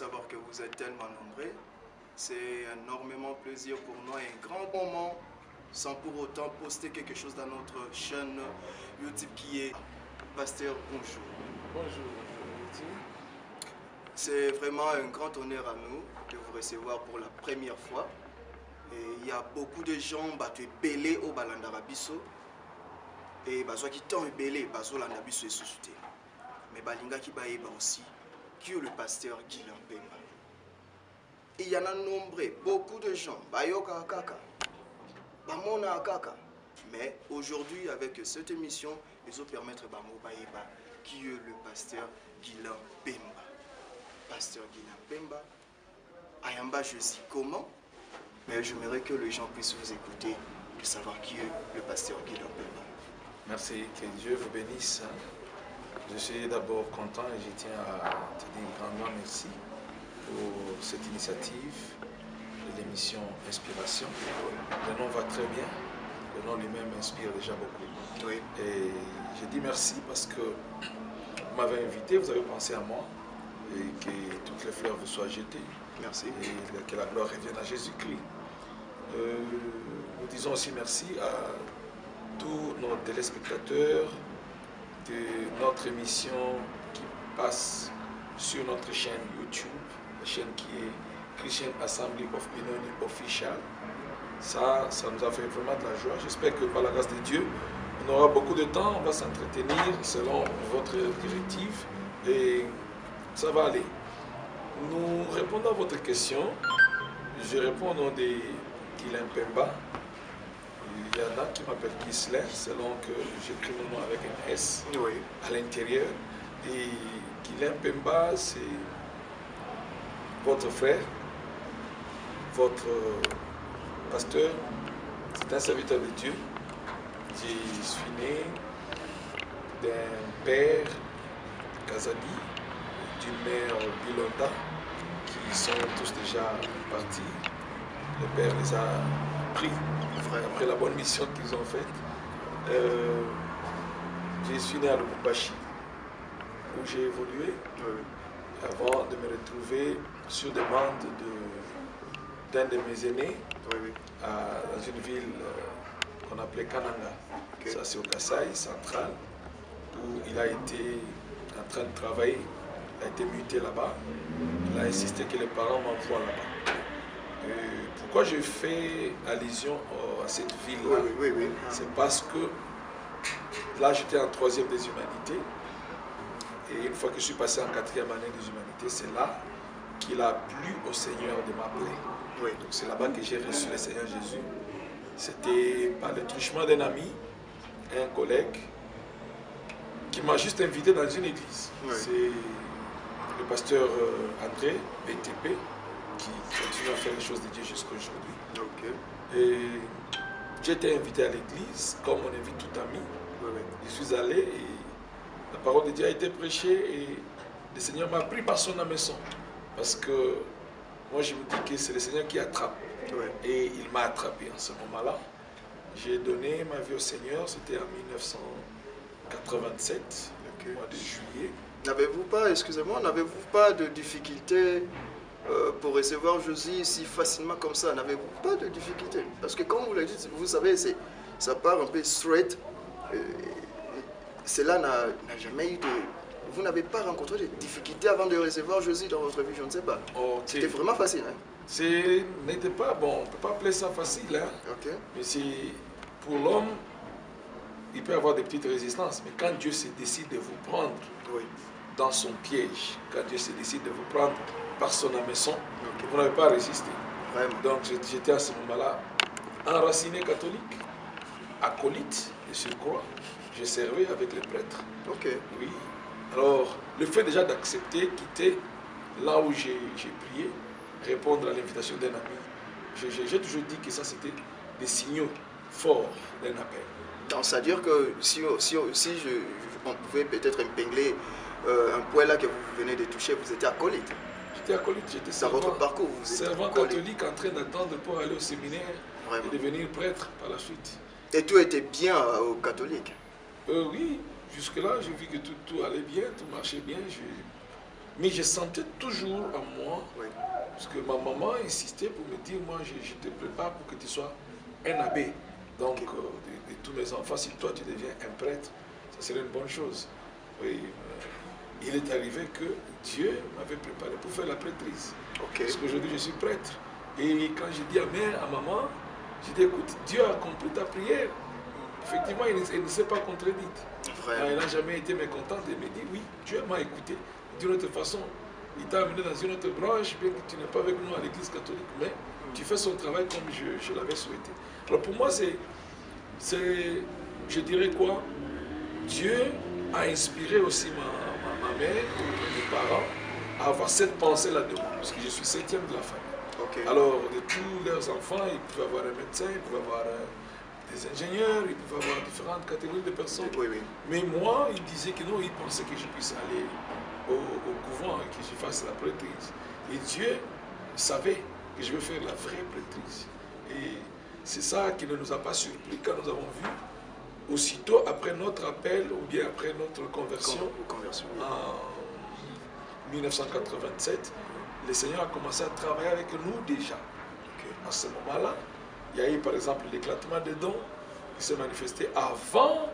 savoir que vous êtes tellement nombreux. C'est énormément plaisir pour nous et un grand moment sans pour autant poster quelque chose dans notre chaîne YouTube qui est Pasteur Bonjour. Bonjour. C'est vraiment un grand honneur à nous de vous recevoir pour la première fois. Et il y a beaucoup de gens qui sont belés au Balandarabiso. Et qui sont belés au Balandabiso et Soussouté. Mais Balinga qui baïba aussi, qui est le pasteur Guilain Pemba. Il y en a nombreux, beaucoup de gens, Bayoka Akaka, Bamona Akaka. Mais aujourd'hui, avec cette émission, ils vont permettre Bamo Baïba, qui est le pasteur Guilain Pemba. Pasteur Guilain Pemba, Ayamba, je sais comment, mais j'aimerais que les gens puissent vous écouter, de savoir qui est le pasteur Guilain Pemba. Merci, que Dieu vous bénisse. Je suis d'abord content et je tiens à te dire grandement merci pour cette initiative de l'émission Inspiration. Le nom va très bien, le nom lui-même inspire déjà beaucoup. Oui. Et je dis merci parce que vous m'avez invité, vous avez pensé à moi et que toutes les fleurs vous soient jetées. Merci. Et que la gloire revienne à Jésus-Christ. Nous disons aussi merci à tous nos téléspectateurs de notre émission qui passe sur notre chaîne YouTube, la chaîne qui est Christian Assembly of Benoni Official. Ça nous a fait vraiment de la joie. J'espère que par la grâce de Dieu, on aura beaucoup de temps, on va s'entretenir selon votre directive et ça va aller. Nous répondons à votre question. Je réponds au nom de Guilain Pemba. Il y en a qui m'appellent Gisler, selon que j'écris mon nom avec un S à l'intérieur. Et Guilain Pemba, c'est votre frère, votre pasteur, c'est un serviteur de Dieu. Je suis né d'un père Kazadi, d'une mère Bilonda, qui sont tous déjà partis. Le père les a pris après la bonne mission qu'ils ont faite. Je suis né à Lubumbashi, où j'ai évolué, avant de me retrouver sur demande d'un de mes aînés, dans une ville qu'on appelait Kananga. Ça, c'est au Kasaï central, où il a été en train de travailler. Il a été muté là-bas. Il a insisté que les parents m'envoient là-bas. Pourquoi je fais allusion à cette ville-là? C'est parce que là, j'étais en 3e des humanités. Et une fois que je suis passé en 4e année des humanités, c'est là qu'il a plu au Seigneur de m'appeler. Donc c'est là-bas que j'ai reçu le Seigneur Jésus. C'était par le truchement d'un ami, un collègue, qui m'a juste invité dans une église. C'est le pasteur André, BTP, qui continue à faire les choses de Dieu jusqu'à aujourd'hui. Et j'ai été invité à l'église, comme on invite tout ami. Je suis allé et la parole de Dieu a été prêchée et le Seigneur m'a pris par son hameçon. Parce que moi je me dis que c'est le Seigneur qui attrape. Et il m'a attrapé en ce moment-là. J'ai donné ma vie au Seigneur, c'était en 1987, au mois de juillet. N'avez-vous pas, excusez-moi, n'avez-vous pas de difficulté pour recevoir Jésus si facilement comme ça? N'avez-vous pas de difficulté? Parce que comme vous le dites, vous savez, ça part un peu straight. Cela n'a jamais eu de... Vous n'avez pas rencontré de difficultés avant de recevoir Jésus dans votre vie, je ne sais pas. C'était vraiment facile. N'était pas bon, on ne peut pas appeler ça facile. Mais pour l'homme, il peut y avoir des petites résistances. Mais quand Dieu se décide de vous prendre dans son piège, quand Dieu se décide de vous prendre par son hameçon, vous n'avez pas résisté. Donc j'étais à ce moment-là enraciné catholique, acolyte de surcroît. Je servais avec les prêtres. Oui. Alors, le fait déjà d'accepter, quitter là où j'ai prié, répondre à l'invitation d'un ami, j'ai toujours dit que ça c'était des signaux forts d'un appel. Donc, ça veut dire que si on pouvait peut-être épingler un point là que vous venez de toucher, vous étiez acolyte. J'étais acolyte, j'étais servant. Dans votre parcours, vous étiez servant catholique en train d'attendre pour aller au séminaire et devenir prêtre par la suite. Et tout était bien au catholique? Oui, jusque-là, j'ai vu que tout allait bien, tout marchait bien. Mais je sentais toujours en moi Parce que ma maman insistait pour me dire, moi je te prépare pour que tu sois un abbé. Donc de tous mes enfants, si toi tu deviens un prêtre, ça serait une bonne chose. Oui, il est arrivé que Dieu m'avait préparé pour faire la prêtrise. Parce qu'aujourd'hui je suis prêtre. Et quand j'ai dit à mère, à maman, j'ai dit écoute, Dieu a accompli ta prière. Effectivement, il ne s'est pas contredite. Elle n'a jamais été mécontente. Elle me dit oui, Dieu m'a écouté. D'une autre façon, il t'a amené dans une autre branche, bien que tu n'es pas avec nous à l'église catholique, mais tu fais son travail comme je l'avais souhaité. Alors pour moi, je dirais quoi? Dieu a inspiré aussi ma mère, mes parents, à avoir cette pensée là-dedans, parce que je suis 7e de la famille. Alors, de tous leurs enfants, ils pouvaient avoir un médecin, ils pouvaient avoir des ingénieurs, ils pouvaient avoir différentes catégories de personnes. Mais moi, ils disaient que non, ils pensaient que je puisse aller au couvent et que je fasse la prêtrise. Et Dieu savait que je vais faire la vraie prêtrise. Et c'est ça qui ne nous a pas surpris quand nous avons vu, aussitôt après notre appel ou bien après notre conversion, en 1987, le Seigneur a commencé à travailler avec nous déjà. À ce moment-là, il y a eu par exemple l'éclatement des dons qui s'est manifesté avant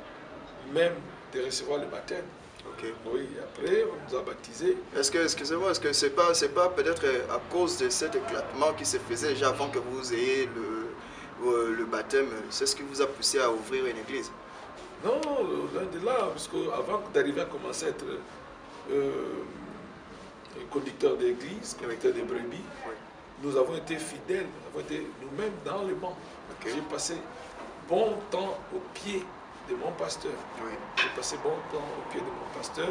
même de recevoir le baptême. Oui, après on nous a baptisés. Est-ce que c'est pas peut-être à cause de cet éclatement qui se faisait déjà avant que vous ayez le baptême, c'est ce qui vous a poussé à ouvrir une église? Non, loin de là, parce qu'avant d'arriver à commencer à être conducteur d'église, conducteur de brebis, nous avons été fidèles, nous avons été nous-mêmes dans le banc. J'ai passé bon temps au pied de mon pasteur. J'ai passé bon temps au pied de mon pasteur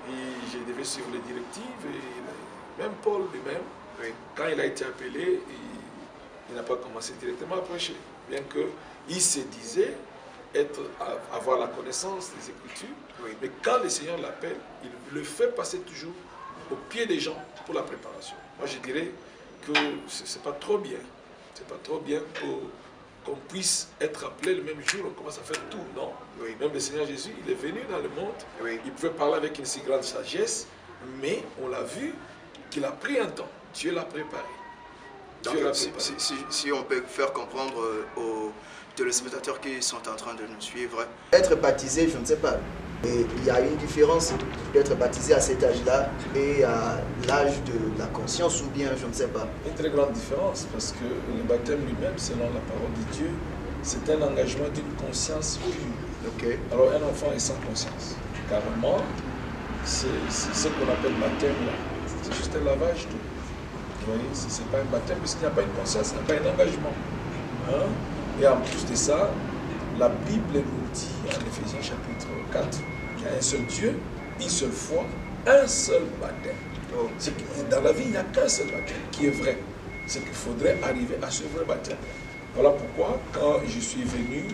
et je devais suivre les directives. Et même Paul lui-même, quand il a été appelé, il n'a pas commencé directement à prêcher. Bien qu'il se disait avoir la connaissance des Écritures, mais quand le Seigneur l'appelle, il le fait passer toujours au pied des gens pour la préparation. Moi je dirais que c'est pas trop bien. C'est pas trop bien qu'on puisse être appelé le même jour, on commence à faire tout, non? Même le Seigneur Jésus, il est venu dans le monde, il pouvait parler avec une si grande sagesse, mais on l'a vu qu'il a pris un temps. Dieu l'a préparé. Si on peut faire comprendre aux téléspectateurs qui sont en train de nous suivre, être baptisé, je ne sais pas. Et il y a une différence d'être baptisé à cet âge-là et à l'âge de la conscience, ou bien je ne sais pas. Une très grande différence, parce que le baptême lui-même, selon la parole de Dieu, c'est un engagement d'une conscience pure. Alors un enfant est sans conscience. Carrément, c'est ce qu'on appelle baptême là. C'est juste un lavage d'eau. Vous voyez, ce n'est pas un baptême, puisqu'il n'y a pas une conscience, il n'y a pas un engagement. Hein? Et en plus de ça, la Bible nous dit, en Éphésiens chapitre 4, qu'il y a un seul Dieu, une seule foi, un seul baptême. Dans la vie, il n'y a qu'un seul baptême qui est vrai. C'est qu'il faudrait arriver à ce vrai baptême. Voilà pourquoi, quand je suis venu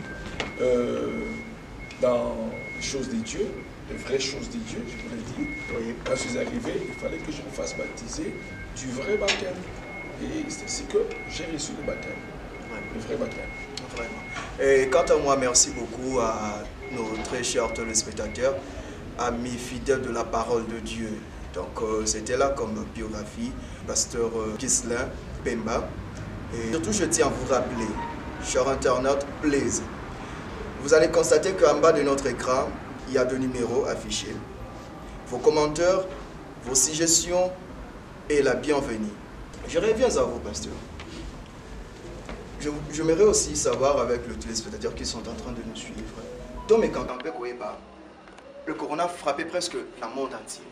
dans les choses de Dieu, les vraies choses de Dieu, je vous l'ai dit, quand je suis arrivé, il fallait que je me fasse baptiser du vrai baptême. Et c'est ainsi que j'ai reçu le baptême, le vrai baptême. Vraiment. Et quant à moi, merci beaucoup à nos très chers téléspectateurs, amis fidèles de la parole de Dieu. Donc c'était là comme biographie, pasteur Ghislain Pemba. Et surtout, je tiens à vous rappeler, chers internautes, please, vous allez constater qu'en bas de notre écran, il y a 2 numéros affichés. Vos commentaires, vos suggestions et la bienvenue. Je reviens à vous, pasteur. J'aimerais aussi savoir avec les téléspectateurs qui sont en train de nous suivre. Le corona a frappé presque le monde entier.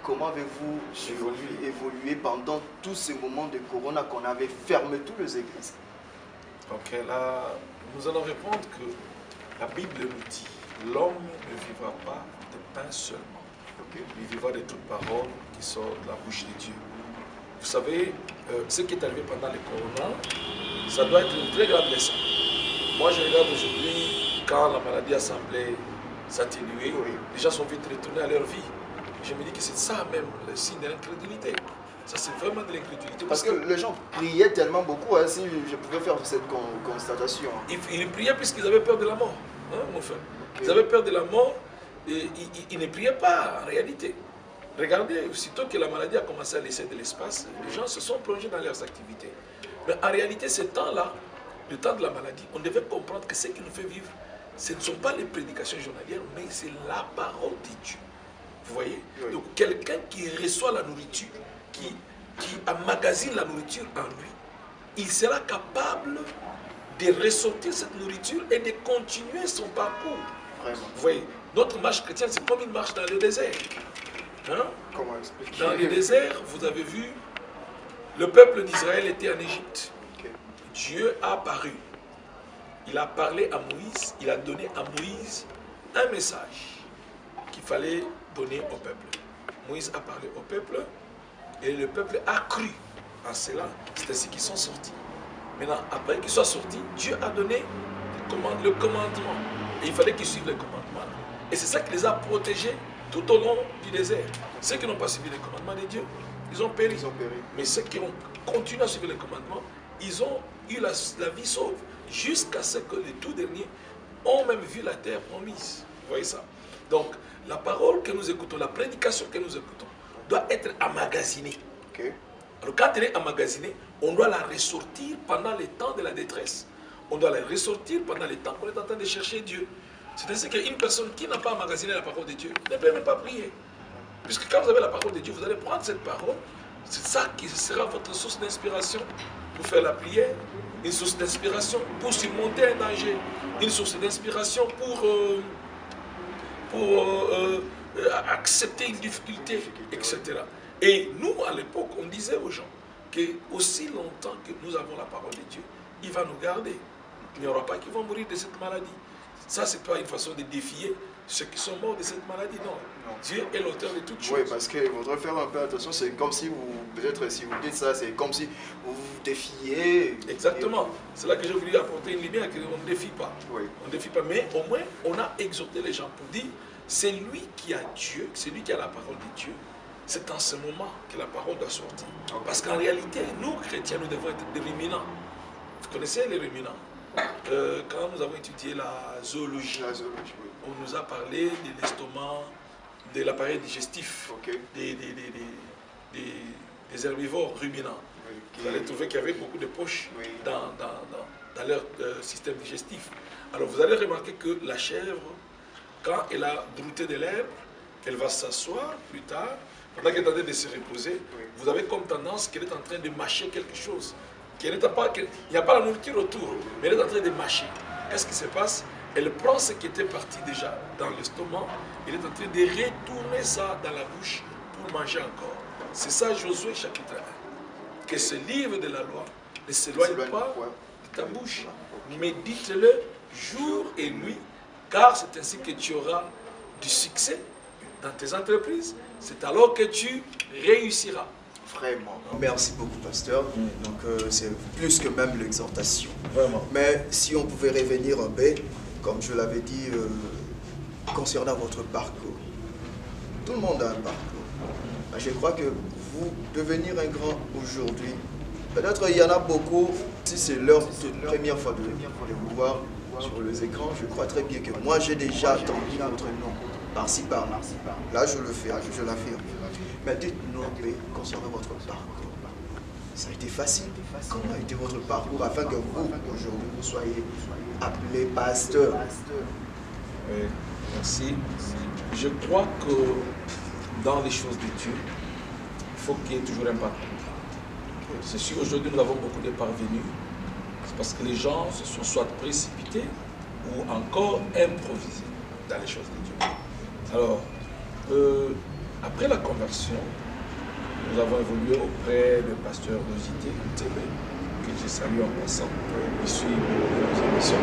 Comment avez-vous évolué pendant tous ces moments de corona qu'on avait fermé toutes les églises? Ok, là, nous allons répondre que la Bible nous dit l'homme ne vivra pas de pain seulement, il vivra de toute parole qui sort de la bouche de Dieu. Vous savez, ce qui est arrivé pendant le corona, ça doit être une très grande leçon. Moi, je regarde aujourd'hui, quand la maladie a semblé s'atténuer, les gens sont vite retournés à leur vie. Je me dis que c'est ça même le signe de l'incrédulité. Ça, c'est vraiment de l'incrédulité. Parce que les gens priaient tellement beaucoup, hein, si je pouvais faire cette constatation. Ils priaient puisqu'ils avaient peur de la mort, hein, mon frère. Ils avaient peur de la mort et ils ne priaient pas en réalité. regardez, aussitôt que la maladie a commencé à laisser de l'espace, les gens se sont plongés dans leurs activités. Mais en réalité, ce temps-là, le temps de la maladie, on devait comprendre que ce qui nous fait vivre, ce ne sont pas les prédications journalières, mais c'est la parole de Dieu. Vous voyez? Oui. Donc quelqu'un qui reçoit la nourriture, qui emmagasine la nourriture en lui, il sera capable de ressortir cette nourriture et de continuer son parcours. Vraiment. Vous voyez, notre marche chrétienne, c'est comme une marche dans le désert. Hein? Comment expliquer? Dans le désert, vous avez vu, le peuple d'Israël était en Égypte. Okay. Dieu a apparu. Il a parlé à Moïse, il a donné à Moïse un message qu'il fallait donner au peuple. Moïse a parlé au peuple et le peuple a cru en cela. C'est ainsi qu'ils sont sortis. Maintenant, après qu'ils soient sortis, Dieu a donné le commandement. Et il fallait qu'ils suivent le commandement. Et c'est ça qui les a protégés tout au long du désert. Ceux qui n'ont pas suivi les commandements de Dieu, ils ont péri. Mais ceux qui ont continué à suivre les commandements, ils ont eu la vie sauve jusqu'à ce que les tout derniers ont même vu la terre promise. Vous voyez ça? Donc, la parole que nous écoutons, la prédication que nous écoutons, doit être emmagasinée. Okay. Alors, quand elle est emmagasinée, on doit la ressortir pendant les temps de la détresse. On doit la ressortir pendant les temps qu'on est en train de chercher Dieu. C'est ainsi qu'une personne qui n'a pas emmagasiné la parole de Dieu ne peut même pas prier. Puisque quand vous avez la parole de Dieu, vous allez prendre cette parole. C'est ça qui sera votre source d'inspiration pour faire la prière, une source d'inspiration pour surmonter un danger, une source d'inspiration pour accepter une difficulté, etc. Et nous, à l'époque, on disait aux gens que aussi longtemps que nous avons la parole de Dieu, il va nous garder. Il n'y aura pas qui vont mourir de cette maladie. Ça, ce n'est pas une façon de défier ceux qui sont morts de cette maladie, non. Dieu est l'auteur de toutes choses. Oui, parce qu'il faudrait faire un peu attention. C'est comme si vous, peut-être si vous dites ça, c'est comme si vous vous défiez. Exactement. C'est là que j'ai voulu apporter une lumière, qu'on ne défie pas. Oui. On ne défie pas. Mais au moins, on a exhorté les gens pour dire, c'est lui qui a Dieu, c'est lui qui a la parole de Dieu. C'est en ce moment que la parole doit sortir. Okay. Parce qu'en réalité, nous, chrétiens, nous devons être des ruminants. Vous connaissez les ruminants? Quand nous avons étudié la zoologie, oui. On nous a parlé de l'estomac, de l'appareil digestif, okay. des herbivores ruminants. Okay. Vous allez trouver qu'il y avait beaucoup de poches oui. dans leur système digestif. Alors vous allez remarquer que la chèvre, quand elle a brouté de l'herbe, elle va s'asseoir plus tard, pendant qu'elle est en train de se reposer, oui. Vous avez comme tendance qu'elle est en train de mâcher quelque chose. Il n'y a pas la nourriture autour, mais elle est en train de mâcher. Qu'est-ce qui se passe? Elle prend ce qui était parti déjà dans l'estomac, elle est en train de retourner ça dans la bouche pour manger encore. C'est ça Josué chapitre 1. Que ce livre de la loi ne s'éloigne pas de ta bouche, mais dites-le jour et nuit, car c'est ainsi que tu auras du succès dans tes entreprises. C'est alors que tu réussiras. Vraiment. Merci beaucoup, pasteur. Donc, c'est plus que même l'exhortation. Vraiment. Mais si on pouvait revenir un peu, comme je l'avais dit, concernant votre parcours. Tout le monde a un parcours. Je crois que vous devenir un grand aujourd'hui, peut-être il y en a beaucoup, si c'est leur première fois de vous voir sur les écrans, je crois très bien que moi j'ai déjà entendu votre nom, par-ci, par-là. Là, je le fais, je l'affirme. Mais dites-nous un peu concernant votre parcours. Ça a été facile. Comment a été votre parcours afin que vous, aujourd'hui, vous soyez appelé pasteur? Oui, merci. Je crois que dans les choses de Dieu, il faut qu'il y ait toujours un parcours. C'est sûr, aujourd'hui, nous avons beaucoup de parvenus. C'est parce que les gens se sont soit précipités ou encore improvisés dans les choses de Dieu. Alors, après la conversion, nous avons évolué auprès du pasteur Rosité Tébé, que je salue en passant, qui suit nos émissions.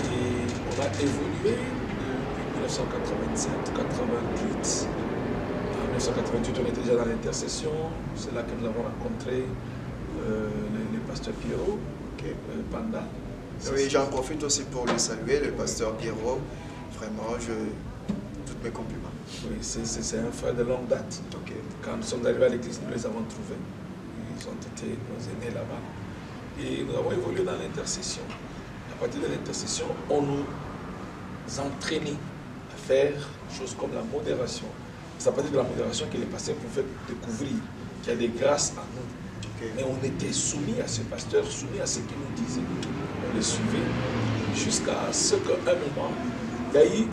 Et on a évolué depuis 1987, 88. En 1988, on était déjà dans l'intercession. C'est là que nous avons rencontré le pasteur Pierrot, Panda. Oui, j'en profite aussi pour le saluer, le pasteur Pierrot. Vraiment, toutes mes compliments. Oui, c'est un frère de longue date. Okay. Quand nous sommes arrivés à l'église, nous les avons trouvés. Ils ont été nos aînés là-bas. Et nous avons évolué dans l'intercession. À partir de l'intercession, on nous entraînait à faire des choses comme la modération, C'est à partir de la modération que les pasteurs pouvaient découvrir qu'il y a des grâces à nous. Mais on était soumis à ce pasteur, soumis à ce qu'il nous disait. On les suivait jusqu'à ce qu'à un moment, il y a eu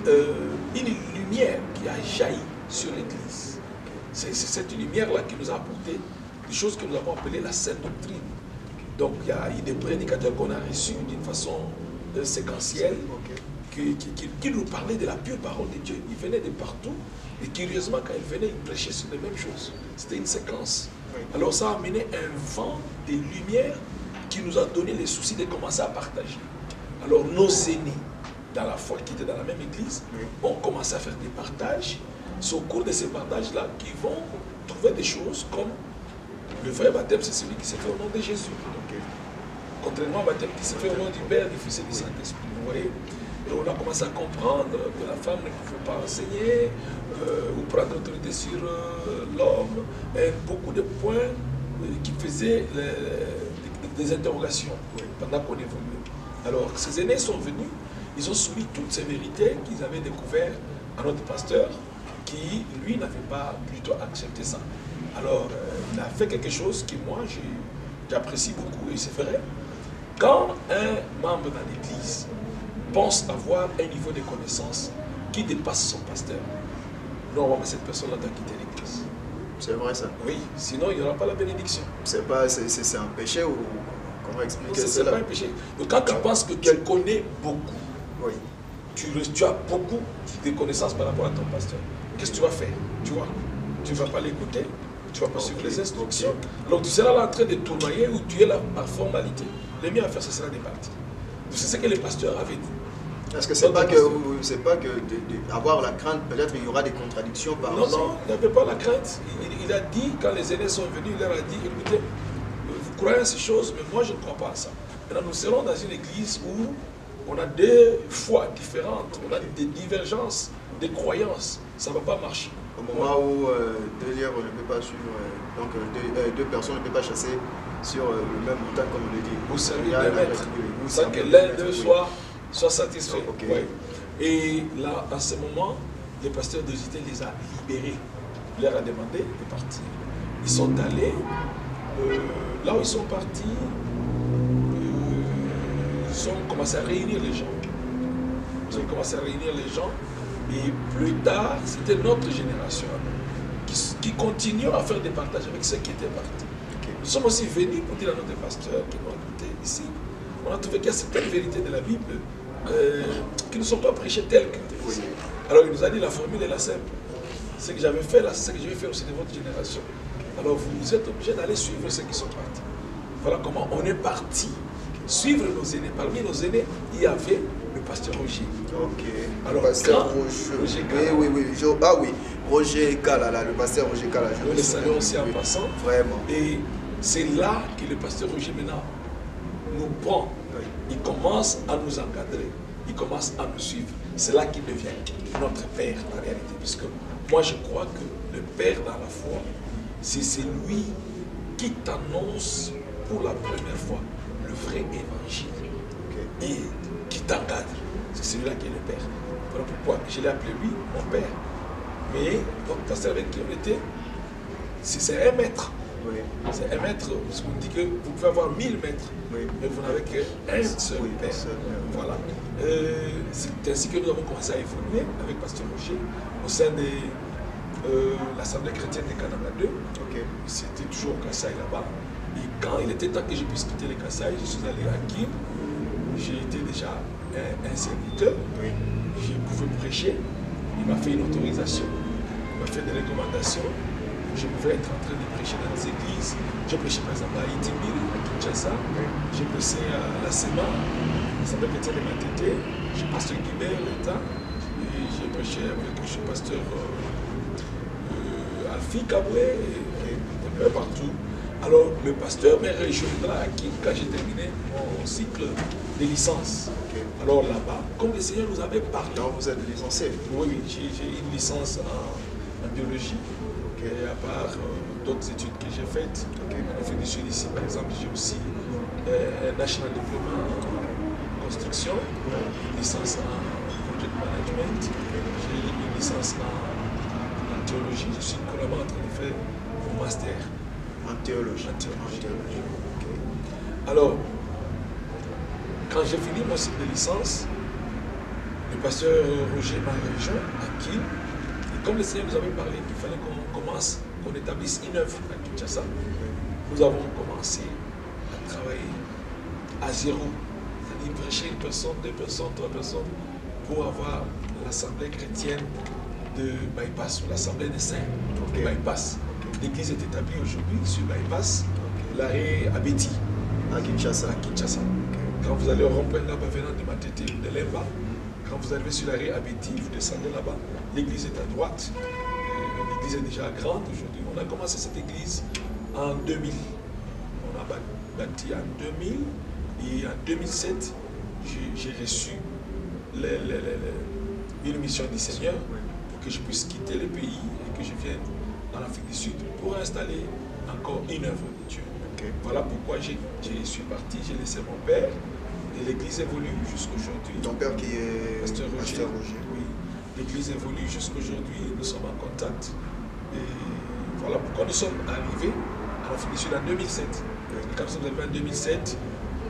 une lumière qui a jailli sur l'Église. C'est cette lumière-là qui nous a apporté des choses que nous avons appelées la sainte doctrine. Donc il y a eu des prédicateurs qu'on a reçus d'une façon séquentielle qui nous parlaient de la pure parole de Dieu. Ils venaient de partout et curieusement quand ils venaient, ils prêchaient sur les mêmes choses. C'était une séquence. Alors ça a amené un vent de lumière qui nous a donné les soucis de commencer à partager. Alors nos aînés dans la foi qui étaient dans la même église ont commencé à faire des partages. C'est au cours de ces partages-là qu'ils vont trouver des choses comme le vrai baptême, c'est celui qui s'est fait au nom de Jésus. Contrairement au baptême qui s'est fait au nom du Père, du Fils et du Saint-Esprit. Vous voyez? Et on a commencé à comprendre que la femme ne pouvait pas enseigner ou prendre autorité sur l'homme. Et beaucoup de points qui faisaient des interrogations pendant qu'on évoluait. Alors, ces aînés sont venus, ils ont soumis toutes ces vérités qu'ils avaient découvertes à notre pasteur, qui, lui, n'avait pas plutôt accepté ça. Alors, il a fait quelque chose que moi, j'apprécie beaucoup, et c'est vrai. Quand un membre dans l'église pense avoir un niveau de connaissance qui dépasse son pasteur, normalement, cette personne-là doit quitter l'église. C'est vrai ça? Oui, sinon il n'y aura pas la bénédiction. C'est un péché ou comment expliquer cela? C'est pas un péché. Donc quand tu penses que tu connais beaucoup, oui. tu as beaucoup de connaissances par rapport à ton pasteur, qu'est-ce que tu vas faire? Tu vois, tu ne vas pas l'écouter, tu ne vas pas suivre les instructions. Donc tu seras là en train de tournoyer ou tu es là par formalité. Le mieux à faire, ce sera des parties. C'est ce que les pasteurs avaient dit. Est-ce que c'est pas que avoir la crainte, peut-être il y aura des contradictions par Non, non, il n'avait pas la crainte. Il a dit, quand les aînés sont venus, il leur a dit, écoutez, vous croyez à ces choses, mais moi je ne crois pas à ça. Maintenant, nous serons dans une église où on a des foi différentes, on a des divergences, des croyances. Ça ne va pas marcher. Au moment où deux lièvres ne peuvent pas suivre, donc deux personnes ne peuvent pas chasser sur le même montagne, comme on le dit. Vous servir de maître, sans que l'un d'eux soit satisfait. Okay. Ouais. Et là, à ce moment, le pasteur de Zité les a libérés. Il leur a demandé de partir. Ils sont allés, là où ils sont partis, ils ont commencé à réunir les gens. Ils ont commencé à réunir les gens. Et plus tard, c'était notre génération qui continue à faire des partages avec ceux qui étaient partis. Okay. Nous sommes aussi venus pour dire à notre pasteur qui nous a écouté ici, on a trouvé qu'il y a certaines vérités de la Bible qui ne sont pas prêchées telles que. Oui. Alors il nous a dit la formule est la simple. Ce que j'avais fait là, c'est ce que je vais faire aussi de votre génération. Alors vous êtes obligés d'aller suivre ceux qui sont partis. Voilà comment on est parti suivre nos aînés. Parmi nos aînés, il y avait le pasteur Roger. Ok. Alors, le pasteur Roger. Oui. Ah oui, Roger Kalala, le pasteur Roger Kalala. Nous le saluons aussi en passant. Vraiment. Et c'est là que le pasteur Roger maintenant nous prend. Oui. Il commence à nous encadrer. Il commence à nous suivre. C'est là qu'il devient notre père en réalité. Puisque moi je crois que le père dans la foi, c'est celui qui t'annonce pour la première fois le vrai évangile. Okay. Et qui t'encadre. C'est celui-là qui est le père. Voilà pourquoi je l'ai appelé lui mon père. Mais notre pasteur avec qui on était, c'est un maître. Oui. C'est un maître, parce qu'on dit que vous pouvez avoir 1000 maîtres, oui, mais vous n'avez qu'un seul père. Voilà. C'est ainsi que nous avons commencé à évoluer avec Pasteur Roger au sein de l'Assemblée chrétienne de Canada 2. Okay. C'était toujours au Kassai là-bas. Et quand il était temps que je puisse quitter le Kassai, je suis allé à Kim. J'ai été déjà un serviteur. Oui. Je pouvais prêcher. Il m'a fait une autorisation. Il m'a fait des recommandations. Je pouvais être en train de prêcher dans les églises. J'ai prêché par exemple à Itimiri, à Kinshasa. J'ai prêché à la SEMA, l'Assemblée chrétienne de Matete. J'ai pasteur Guibert, l'État. Et j'ai prêché avec le pasteur Alfi Kaboué, un peu partout. Alors le pasteur me rejoindra quand j'ai terminé mon cycle de licence. Okay. Alors là-bas, comme le Seigneur nous avait parlé. Donc vous êtes licencié? Oui, j'ai une licence en biologie. Et à part d'autres études que j'ai faites, en finition ici, par exemple, j'ai aussi un National Diploma en construction, une licence en Project Management, j'ai une licence en théologie. Je suis couramment en train de faire mon master. En théologie. En théologie. Okay. Alors, quand j'ai fini mon cycle de licence, le pasteur Roger m'a rejoint à Kiel. Et comme le Seigneur nous avait parlé qu'il fallait qu'on établisse une œuvre à Kinshasa, nous avons commencé à travailler à zéro. C'est-à-dire prêcher une personne, 2 personnes, 3 personnes pour avoir l'assemblée chrétienne de Bypass ou l'assemblée des saints de Bypass. L'église est établie aujourd'hui sur Bypass, l'arrêt à Betty, à Kinshasa. Quand vous allez au rond-point là-bas venant de Matete ou de Lemba, quand vous arrivez sur l'arrêt à Betty, vous descendez là-bas, l'église est à droite. L'église est déjà grande aujourd'hui. On a commencé cette église en 2000. On a bâti en 2000 et en 2007, j'ai reçu une mission du Seigneur pour que je puisse quitter le pays et que je vienne dans l'Afrique du Sud pour installer encore une œuvre de Dieu. Voilà pourquoi je suis parti, j'ai laissé mon père et l'église évolue jusqu'aujourd'hui. Ton père qui est Pasteur Roger. Oui. L'église évolue jusqu'aujourd'hui, nous sommes en contact. Et voilà pourquoi nous sommes arrivés en Afrique du Sud en 2007. Et quand nous sommes arrivés en 2007,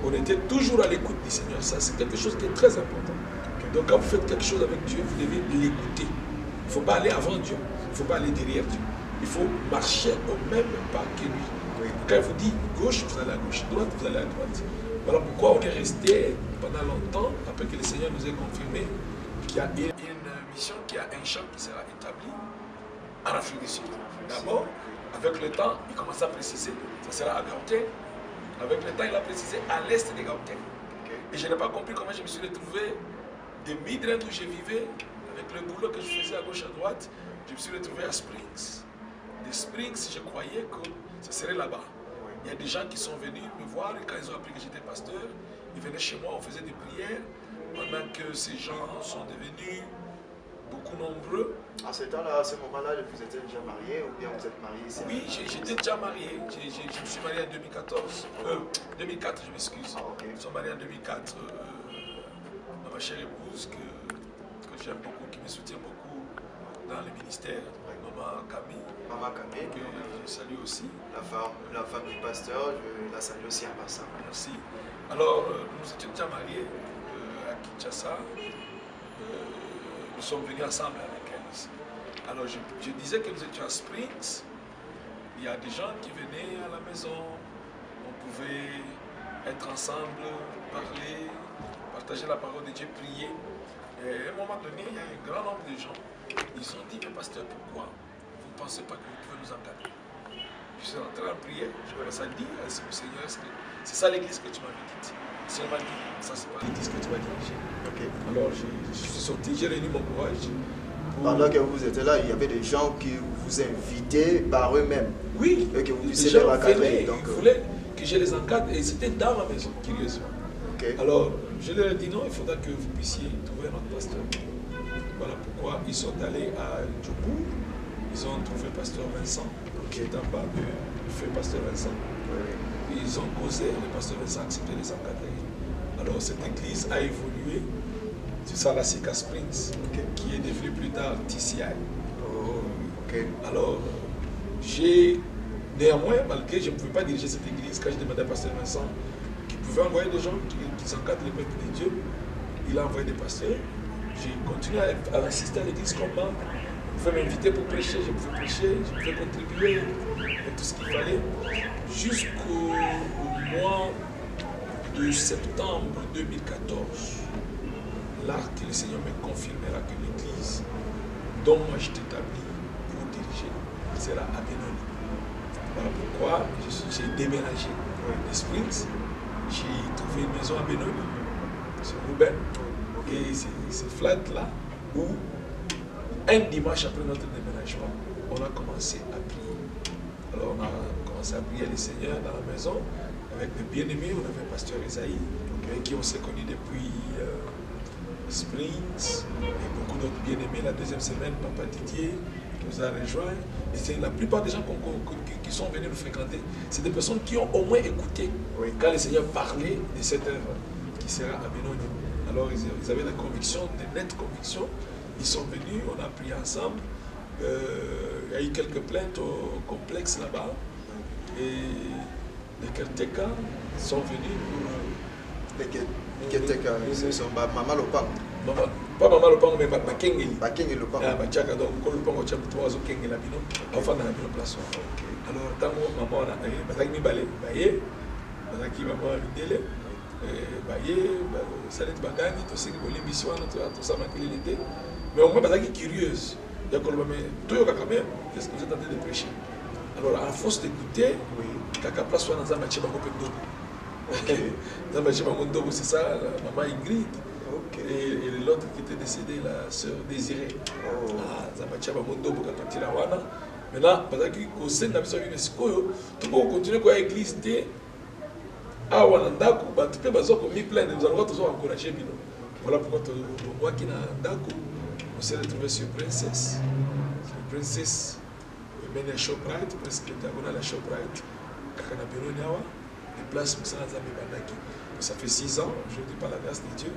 on était toujours à l'écoute du Seigneur. Ça, c'est quelque chose qui est très important. Donc quand vous faites quelque chose avec Dieu, vous devez l'écouter. Il ne faut pas aller avant Dieu, il ne faut pas aller derrière Dieu. Il faut marcher au même pas que lui. Quand il vous dit gauche, vous allez à gauche, droite, vous allez à droite. Voilà pourquoi on est resté pendant longtemps, après que le Seigneur nous ait confirmé qu'il y a une mission, qu'il y a un champ qui sera établi en Afrique du Sud. D'abord, avec le temps, il commence à préciser, ça sera à Gauteng. Avec le temps, il a précisé à l'est de Gauteng. Et je n'ai pas compris comment je me suis retrouvé de Midrand où je vivais, avec le boulot que je faisais à gauche, à droite, je me suis retrouvé à Springs. De Springs, je croyais que ce serait là-bas. Il y a des gens qui sont venus me voir et quand ils ont appris que j'étais pasteur, ils venaient chez moi, on faisait des prières, pendant que ces gens sont devenus beaucoup nombreux. À ce temps-là, à ce moment-là, vous étiez déjà marié ou bien vous êtes marié ici? Oui, j'étais déjà marié. Je me suis marié en 2014. 2004, je m'excuse. Nous sommes mariés en 2004. Ma chère épouse que j'aime beaucoup, qui me soutient beaucoup dans le ministère, Maman Camille. Maman Camille. Que je salue aussi. La femme du pasteur, je la salue aussi en passant. Merci. Alors, nous étions déjà mariés à Kinshasa. Nous sommes venus ensemble avec elle ici. Alors, je disais que nous étions à Springs. Il y a des gens qui venaient à la maison. On pouvait être ensemble, parler, partager la parole de Dieu, prier. Et à un moment donné, il y a un grand nombre de gens. Ils ont dit, mais pasteur, pourquoi vous ne pensez pas que vous pouvez nous encadrer? Je suis rentré en prière. Je commence à dire au Seigneur, c'est ça l'église que tu m'avais dit. Le Seigneur m'a dit, ça c'est pas l'église que tu m'as dirigée. Alors, je suis sorti, j'ai réuni mon courage. Pendant que vous étiez là, il y avait des gens qui vous invitaient par eux-mêmes. Oui, et que vous puissiez les encadrer. Ils voulaient que je les encadre et c'était dans ma maison, curieusement. Alors, je leur ai dit non, il faudra que vous puissiez trouver un autre pasteur. Voilà pourquoi ils sont allés à Djoubou. Ils ont trouvé le pasteur Vincent, qui est en bas, le feu pasteur Vincent. Et ils ont causé, le pasteur Vincent a accepté de les encadrer. Alors, cette église a évolué. C'est ça la Sika Springs, qui est devenu plus tard TCI. Alors, néanmoins, malgré que je ne pouvais pas diriger cette église, quand je demandais à pasteur Vincent qu'il pouvait envoyer des gens qui encadrent le peuple de Dieu, il a envoyé des pasteurs. J'ai continué à assister à l'église comme membre. Je pouvais m'inviter pour prêcher, je pouvais prêcher, je pouvais contribuer à tout ce qu'il fallait. Jusqu'au mois de septembre 2014, là que le Seigneur me confirmera que l'église dont moi je t'établis pour diriger sera à Benoni. Voilà pourquoi j'ai déménagé de Springs. J'ai trouvé une maison à Benoni, c'est Ruben. Et c'est flat là où un dimanche après notre déménagement, on a commencé à prier. Alors on a commencé à prier le Seigneur dans la maison avec des bien-aimés. On avait pasteur Isaïe, avec qui on s'est connus depuis Springs, et beaucoup d'autres bien-aimés. La deuxième semaine, Papa Didier qui nous a rejoints. Et c'est la plupart des gens qui sont venus nous fréquenter. C'est des personnes qui ont au moins écouté quand le Seigneur parlait de cette œuvre qui sera à Benoni. Alors ils avaient des convictions, des nettes convictions. Ils sont venus, on a prié ensemble. Il y a eu quelques plaintes au complexe là-bas. Et les Kerteka sont venus pour... Les Kerteka, ce sont Maman Lopang. Pas Maman Lopang, mais Bakengeli. Bakengeli Lopang. Bachaka, donc, quand Lopang a tchampé, trois autres Kengeli, enfin, dans la même place. Alors, tant que maman a dit, Bazaki Balé, Baye, Bazaki Maman Midele, Baye, Salet Bagani, tout ce qui est l'émission, tout ça, l'été. Mais au moins, Bazaki curieuse. Il y a quand même, qu'est-ce que vous êtes en train de prêcher? Alors, à force d'écouter, Kaka place soit dans un match Bango, c'est ça, maman Ingrid. Et l'autre qui était décédé, la sœur Désirée. Zamacha Bango, partir à Wana. Maintenant, parce que c'est une mission UNESCO, tout le monde continue à l'église. Ah, Wanandako, tu peux me plaindre, nous allons toujours encourager. Voilà pourquoi moi qui n'a Ndako, on s'est retrouvé sur Princess. Princess. Mais les Shoprite, presque diagonale à Shoprite, Kakana Bironiawa, les places pour ça, ça fait 6 ans, je dis par la grâce de Dieu,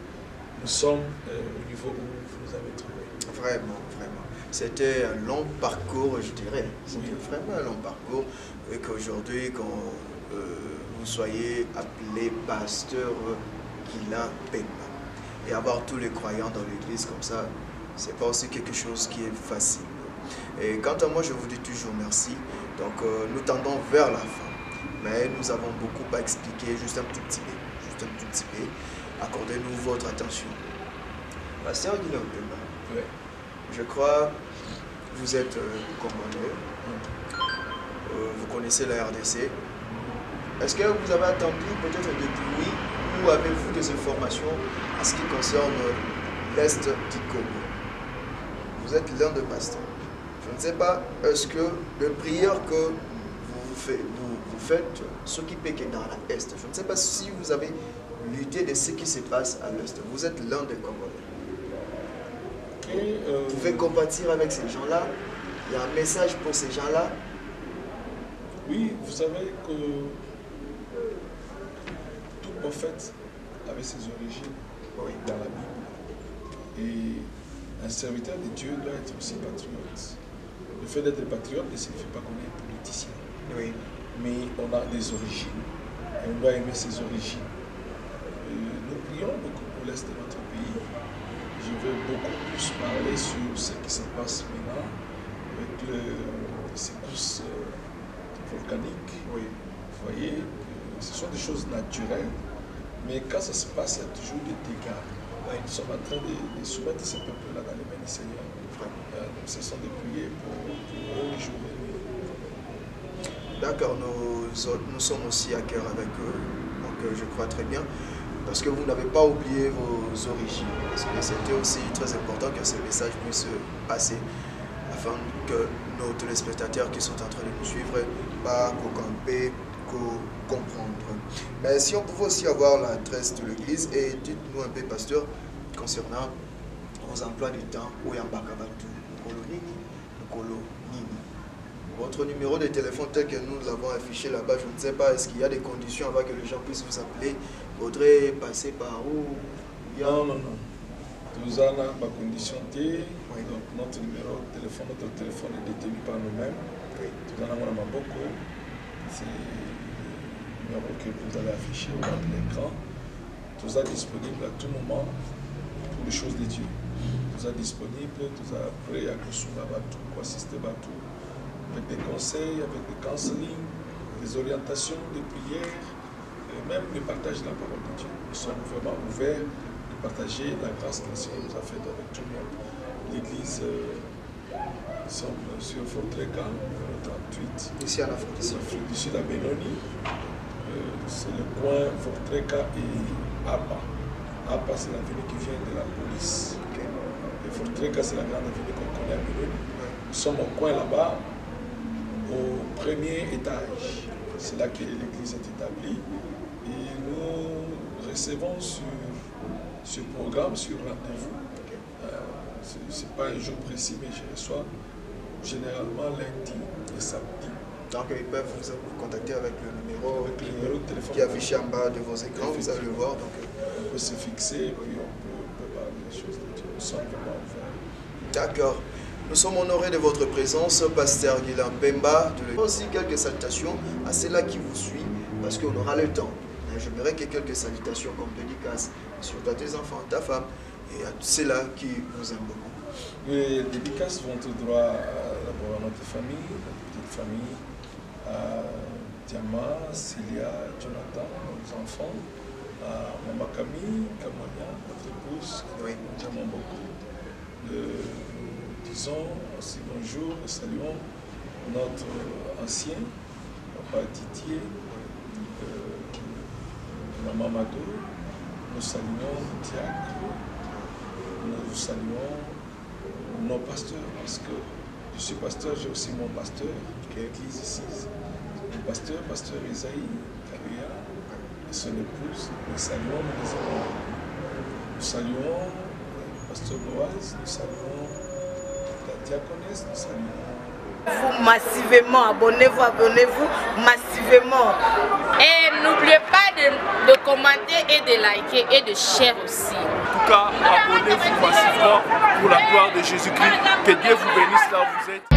nous sommes au niveau où vous nous avez trouvé. Vraiment, vraiment. C'était un long parcours, je dirais. C'était vraiment un long parcours. Et qu'aujourd'hui, quand vous soyez appelé pasteur Guilain Pemba, et avoir tous les croyants dans l'église comme ça, c'est pas aussi quelque chose qui est facile. Et quant à moi, je vous dis toujours merci. Donc, nous tendons vers la fin. Mais nous avons beaucoup à expliquer, juste un tout petit peu. Accordez-nous votre attention. Pasteur Guilain Pemba, je crois que vous êtes congolais. Vous connaissez la RDC. Est-ce que vous avez attendu peut-être depuis ou avez-vous des informations en ce qui concerne l'Est du Congo? Vous êtes l'un des pasteurs. Je ne sais pas, est-ce que les prières que vous faites, ce qui peut être dans l'Est, je ne sais pas si vous avez l'idée de ce qui se passe à l'Est. Vous êtes l'un des Congolais. Vous pouvez compatir avec ces gens-là. Il y a un message pour ces gens-là. Oui, vous savez que tout prophète avait ses origines dans la Bible. Et un serviteur de Dieu doit être aussi patriote. Le fait d'être patriote ne signifie pas qu'on est politicien. Oui. Mais on a des origines. Et on doit aimer ses origines. Nous prions beaucoup pour l'Est de notre pays. Je veux beaucoup plus parler sur ce qui se passe maintenant avec les secousses volcaniques. Oui. Vous voyez, ce sont des choses naturelles. Mais quand ça se passe, il y a toujours des dégâts. Nous sommes en train de soumettre ces peuples-là dans les mains du Seigneur. Nous cessons de prier pour eux jour et nuit. D'accord, nous sommes aussi à cœur avec eux, donc je crois très bien, parce que vous n'avez pas oublié vos origines, parce que c'était aussi très important que ce message puisse passer, afin que nos téléspectateurs qui sont en train de nous suivre, pas camper, comprendre. Mais si on pouvait aussi avoir l'adresse de l'église, et dites-nous un peu, pasteur, concernant vos emplois du temps, où il y a un bakabatu, votre numéro de téléphone tel que nous l'avons affiché là-bas, je ne sais pas, est-ce qu'il y a des conditions avant que les gens puissent vous appeler? Faudrait passer par où? Non. Nous avons ma condition T. Donc notre numéro de téléphone, notre téléphone est détenu par nous-mêmes. Nous en avons beaucoup. C'est le numéro que vous allez afficher au bas de l'écran. Tout ça disponible à tout moment pour les choses de Dieu. Tout ça disponible, tout ça prêt à Koussouma Batou, pour assister Batou, avec des conseils, avec des counseling, des orientations, des prières, et même le partage de la parole de Dieu. Nous sommes vraiment ouverts de partager la grâce que le Seigneur nous a faite avec tout le monde. L'église, nous sommes sur Fortreka, 38. Ici à l'Afrique. Ici à Benoni. C'est le coin Fortreka et Apa. Apa, c'est l'avenue qui vient de la police. Et Fortreka, c'est la grande avenue qu'on connaît à Benoni. Nous sommes au coin là-bas, au premier étage. C'est là que l'église est établie. Et nous recevons sur ce programme, sur rendez-vous. Ce n'est pas un jour précis, mais je reçois généralement lundi et samedi. Donc ils peuvent vous contacter avec le numéro, de téléphone qui est affiché en bas de vos écrans, vous allez le voir. Donc, on peut se fixer et puis on peut parler des choses de Dieu. Nous sommes vraiment ouverts. D'accord. Nous sommes honorés de votre présence, Pasteur Guilain Pemba. Aussi quelques salutations à ceux-là qui vous suivent, parce qu'on aura le temps. J'aimerais que quelques salutations comme dédicaces, surtout à tes enfants, ta femme, et à ceux-là qui nous aiment beaucoup. Les dédicaces vont tout droit d'abord à notre famille, notre petite famille, à Diama, Célia, Jonathan, nos enfants, à Maman Camille, Camania, notre épouse, que nous aimons beaucoup. Disons aussi bonjour, nous saluons notre ancien, Papa Didier, Maman Mado, nous saluons Diacre, nous saluons nos pasteurs, parce que je suis pasteur, j'ai aussi mon pasteur qui est ici. Le pasteur Isaïe Kabia et son épouse, nous saluons, nous saluons le pasteur Boaz, nous saluons la diaconesse, nous saluons. Vous massivement, abonnez-vous massivement. Et n'oubliez pas de commenter et de liker et de share aussi. En tout cas, abonnez-vous massivement pour la gloire de Jésus-Christ. Que Dieu vous bénisse là où vous êtes.